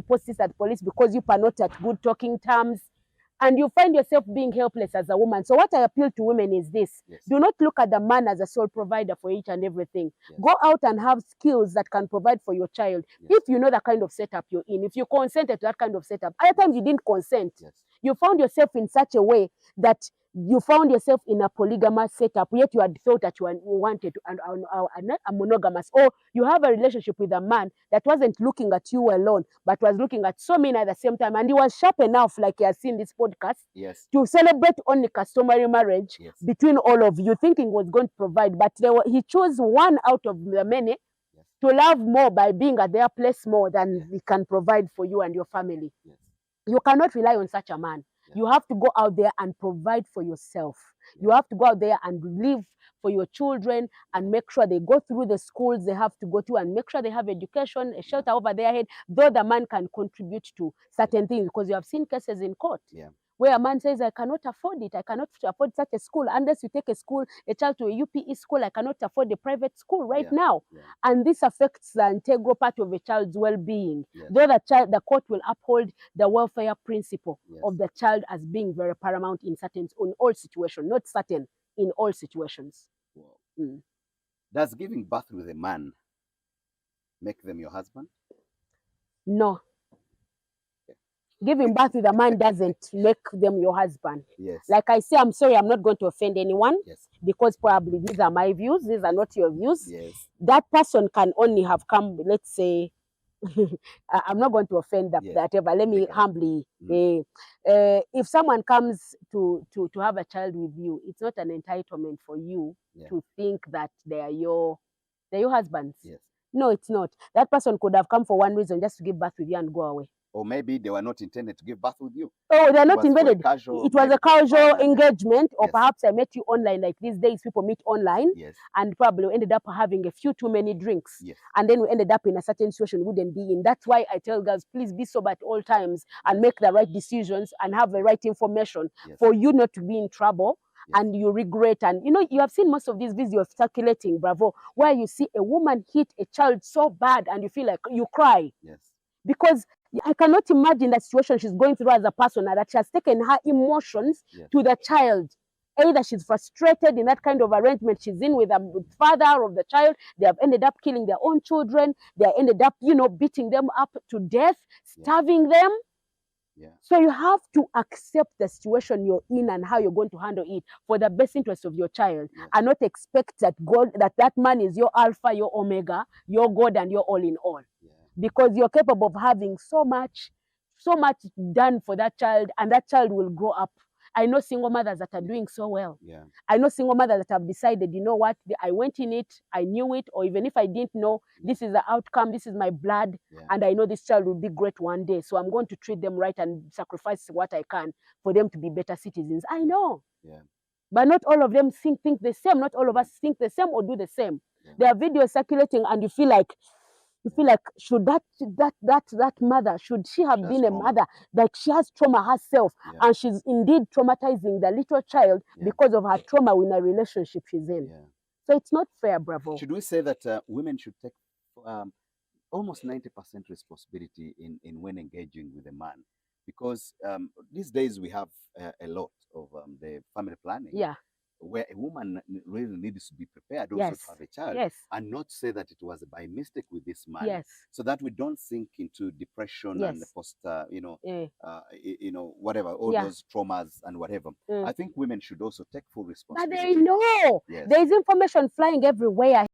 report this at police because you are not at good talking terms. And you find yourself being helpless as a woman. So what I appeal to women is this. Yes. Do not look at the man as a sole provider for each and everything. Yes. Go out and have skills that can provide for your child. Yes. If you know the kind of setup you're in, if you consented to that kind of setup, other times you didn't consent. Yes. You found yourself in such a way that you found yourself in a polygamous setup, yet you had thought that you wanted a monogamous, or you have a relationship with a man that wasn't looking at you alone, but was looking at so many at the same time. And he was sharp enough, like he has seen this podcast, Yes. to celebrate only customary marriage Yes. between all of you, thinking was going to provide. But he chose one out of the many to love more by being at their place more than he can provide for you and your family. Yes. You cannot rely on such a man. You have to go out there and provide for yourself. You have to go out there and live for your children and make sure they go through the schools they have to go to and make sure they have education, a shelter over their head, though the man can contribute to certain things, because you have seen cases in court where a man says, I cannot afford it. I cannot afford such a school unless you take a child to a UPE school. I cannot afford a private school right now. And this affects the integral part of a child's well-being. Though the court will uphold the welfare principle of the child as being very paramount in all situations, not certain, in all situations. Wow. Does giving birth with a man make them your husband? No. Giving birth with a man doesn't make them your husband. Yes. Like I say, I'm sorry, I'm not going to offend anyone. Yes. Because probably these are my views, these are not your views. Yes. That person can only have come, let's say, I'm not going to offend whatever. Let me humbly, if someone comes to have a child with you, it's not an entitlement for you to think that they are your husbands. Yes. No, it's not. That person could have come for one reason, just to give birth with you and go away. Or maybe they were not intended to give birth with you. Oh, they're not intended. It was a casual engagement, or perhaps I met you online, like these days people meet online, and probably ended up having a few too many drinks. And then we ended up in a certain situation we wouldn't be in. That's why I tell girls, please be sober at all times and make the right decisions and have the right information for you not to be in trouble. And you regret. And you have seen most of these videos circulating, Bravo, where you see a woman hit a child so bad and you feel like you cry. Because I cannot imagine the situation she's going through as a person, that she has taken her emotions to the child. Either she's frustrated in that kind of arrangement she's in with the father of the child. They have ended up killing their own children. They ended up, beating them up to death, starving them. So you have to accept the situation you're in and how you're going to handle it for the best interest of your child, and not expect that that man is your alpha, your omega, your God, and your all in all. Because you're capable of having so much done for that child, and that child will grow up. I know single mothers that are doing so well. I know single mothers that have decided, you know what, I went in it, I knew it, or even if I didn't know, this is the outcome, this is my blood, and I know this child will be great one day. So I'm going to treat them right and sacrifice what I can for them to be better citizens. I know. But not all of them think the same. Not all of us think the same or do the same. There are videos circulating and you feel like, should that mother, should she have been a mother? Like she has trauma herself, and she's indeed traumatizing the little child because of her trauma in a relationship she's in. So it's not fair, Bravo. Should we say that women should take almost 90% responsibility in when engaging with a man? Because these days we have a lot of the family planning. Where a woman really needs to be prepared also to have a child, and not say that it was by mistake with this man, so that we don't sink into depression and post, whatever, all those traumas and whatever. I think women should also take full responsibility. But they know there's information flying everywhere.